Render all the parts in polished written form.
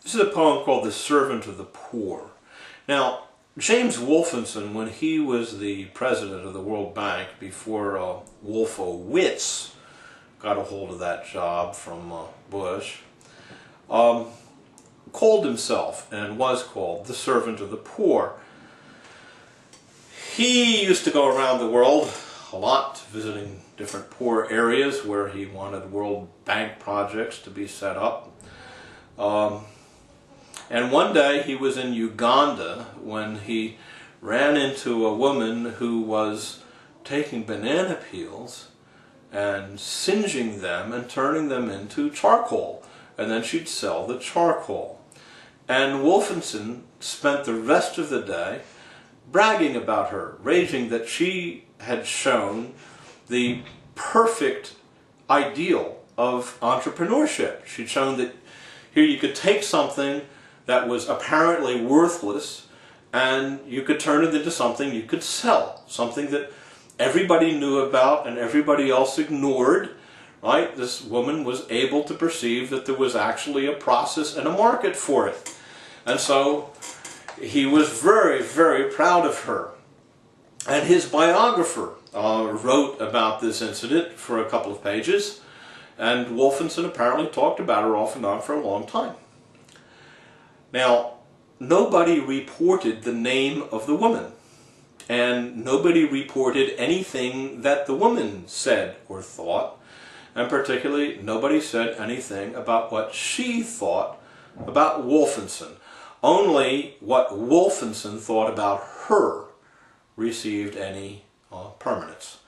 This is a poem called The Servant of the Poor. Now, James Wolfensohn, when he was the president of the World Bank, before Wolfowitz got a hold of that job from Bush, called himself, and was called, the servant of the poor. He used to go around the world a lot, visiting different poor areas where he wanted World Bank projects to be set up. And one day he was in Uganda when he ran into a woman who was taking banana peels and singeing them and turning them into charcoal, and then she'd sell the charcoal. And Wolfensohn spent the rest of the day bragging about her, raging that she had shown the perfect ideal of entrepreneurship. She'd shown that here you could take something that was apparently worthless and you could turn it into something you could sell, something that everybody knew about and everybody else ignored, right? This woman was able to perceive that there was actually a process and a market for it. And so he was very, very proud of her. And his biographer wrote about this incident for a couple of pages, and Wolfensohn apparently talked about her off and on for a long time. Now, nobody reported the name of the woman, and nobody reported anything that the woman said or thought, and particularly nobody said anything about what she thought about Wolfensohn. Only what Wolfensohn thought about her received any permanence.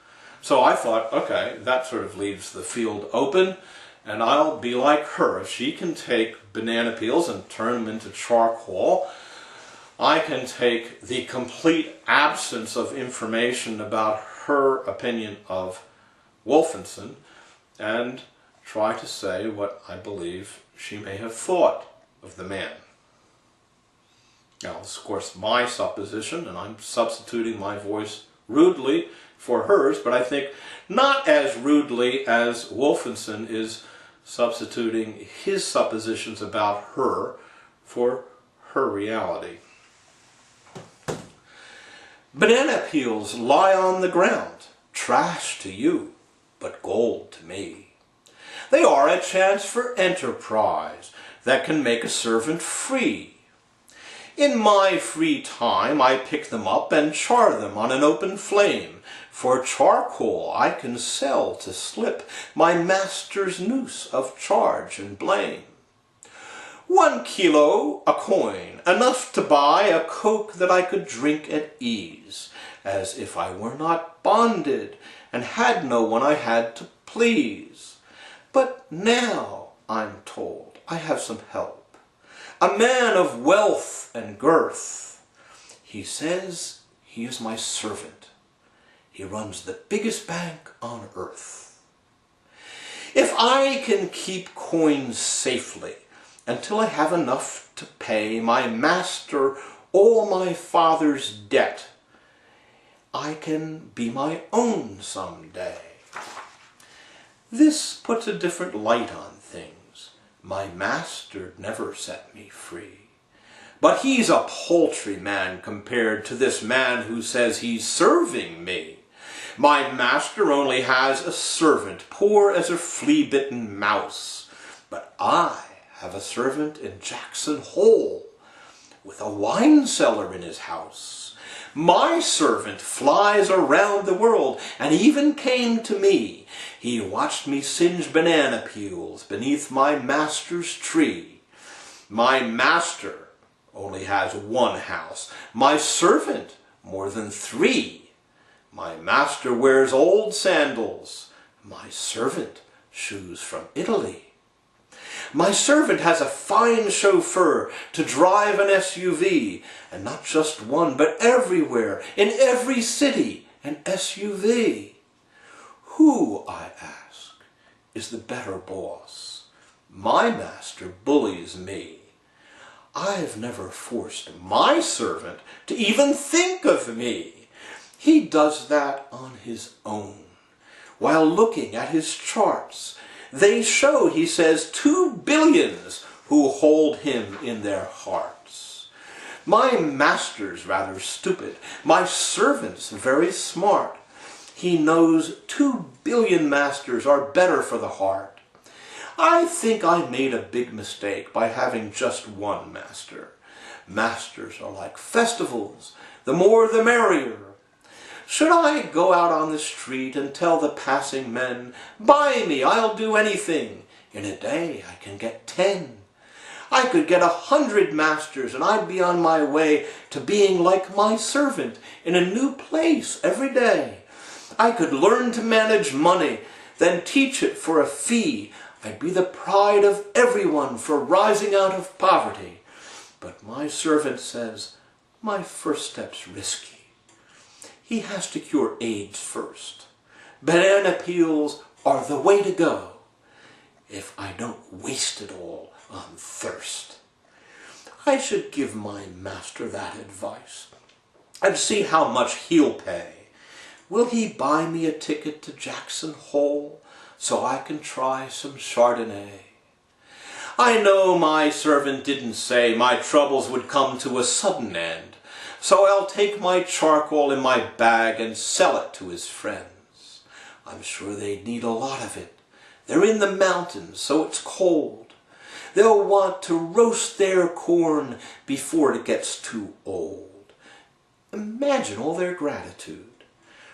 So I thought, okay, that sort of leaves the field open, and I'll be like her. If she can take banana peels and turn them into charcoal, I can take the complete absence of information about her opinion of Wolfensohn and try to say what I believe she may have thought of the man. Now, it's of course my supposition, and I'm substituting my voice rudely for hers, but I think not as rudely as Wolfensohn is substituting his suppositions about her for her reality. Banana peels lie on the ground, trash to you, but gold to me. They are a chance for enterprise that can make a servant free. In my free time I pick them up and char them on an open flame. For charcoal I can sell to slip my master's noose of charge and blame. 1 kilo a coin, enough to buy a Coke that I could drink at ease, as if I were not bonded and had no one I had to please. But now, I'm told, I have some help, a man of wealth and girth. He says he is my servant. He runs the biggest bank on earth. If I can keep coins safely until I have enough to pay my master all my father's debt, I can be my own someday. This puts a different light on things. My master never set me free. But he's a paltry man compared to this man who says he's serving me. My master only has a servant, poor as a flea-bitten mouse. But I have a servant in Jackson Hole, with a wine cellar in his house. My servant flies around the world, and even came to me. He watched me singe banana peels beneath my master's tree. My master only has 1 house, my servant more than 3. My master wears old sandals, my servant shoes from Italy. My servant has a fine chauffeur to drive an SUV, and not just one, but everywhere, in every city, an SUV. Who, I ask, is the better boss? My master bullies me. I've never forced my servant to even think of me. He does that on his own. While looking at his charts, they show, he says, 2 billions who hold him in their hearts. My master's rather stupid, my servant's very smart. He knows 2 billion masters are better for the heart. I think I made a big mistake by having just one master. Masters are like festivals, the more the merrier. Should I go out on the street and tell the passing men, "Buy me, I'll do anything"? In a day I can get 10. I could get 100 masters and I'd be on my way to being like my servant in a new place every day. I could learn to manage money, then teach it for a fee. I'd be the pride of everyone for rising out of poverty. But my servant says, my first step's risky. He has to cure AIDS first. Banana peels are the way to go, if I don't waste it all on thirst. I should give my master that advice, and see how much he'll pay. Will he buy me a ticket to Jackson Hole, so I can try some Chardonnay? I know my servant didn't say my troubles would come to a sudden end, so I'll take my charcoal in my bag and sell it to his friends. I'm sure they'd need a lot of it. They're in the mountains, so it's cold. They'll want to roast their corn before it gets too old. Imagine all their gratitude.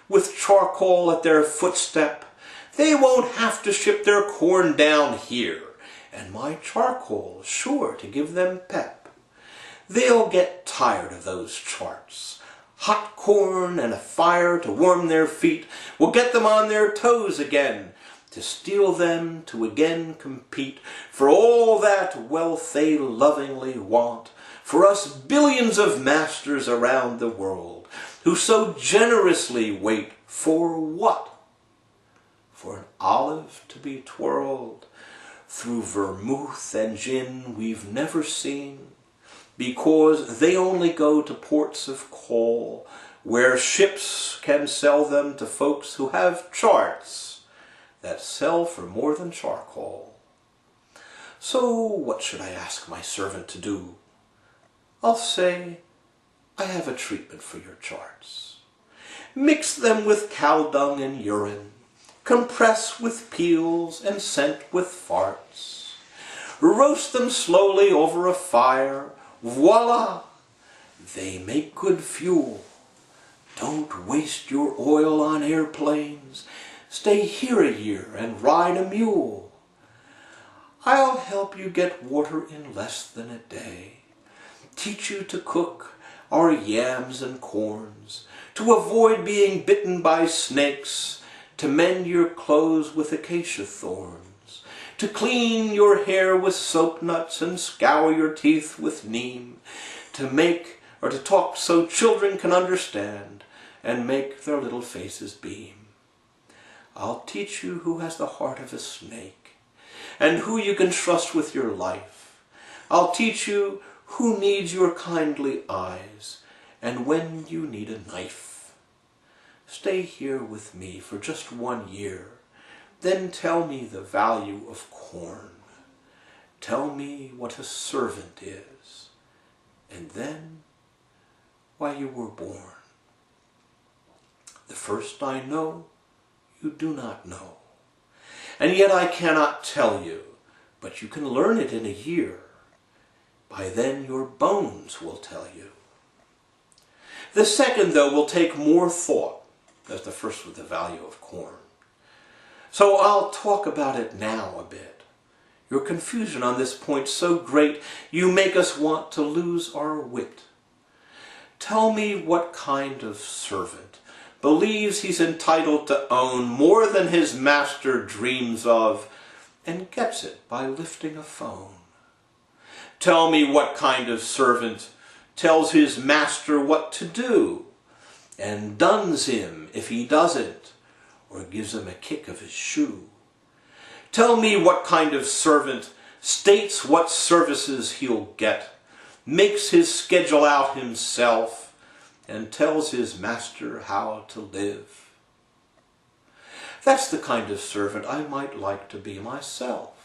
With charcoal at their footstep, they won't have to ship their corn down here, and my charcoal is sure to give them pep. They'll get tired of those charts. Hot corn and a fire to warm their feet will get them on their toes again, to steel them to again compete for all that wealth they lovingly want, for us billions of masters around the world, who so generously wait for what? For an olive to be twirled through vermouth and gin we've never seen, because they only go to ports of call, where ships can sell them to folks who have charts that sell for more than charcoal. So what should I ask my servant to do? I'll say, I have a treatment for your charts. Mix them with cow dung and urine, compress with peels and scent with farts. Roast them slowly over a fire. Voila! They make good fuel. Don't waste your oil on airplanes. Stay here a year and ride a mule. I'll help you get water in less than a day. Teach you to cook our yams and corns, to avoid being bitten by snakes, to mend your clothes with acacia thorns, to clean your hair with soap nuts and scour your teeth with neem, to talk so children can understand and make their little faces beam. I'll teach you who has the heart of a snake and who you can trust with your life. I'll teach you who needs your kindly eyes and when you need a knife. Stay here with me for just 1 year. Then tell me the value of corn. Tell me what a servant is, and then why you were born. The first I know, you do not know, and yet I cannot tell you, but you can learn it in a year. By then your bones will tell you. The second, though, will take more thought, as the first with the value of corn. So I'll talk about it now a bit. Your confusion on this point so great, you make us want to lose our wit. Tell me what kind of servant believes he's entitled to own more than his master dreams of, and gets it by lifting a phone. Tell me what kind of servant tells his master what to do, and duns him if he doesn't, or gives him a kick of his shoe. Tell me what kind of servant states what services he'll get, makes his schedule out himself, and tells his master how to live. That's the kind of servant I might like to be myself.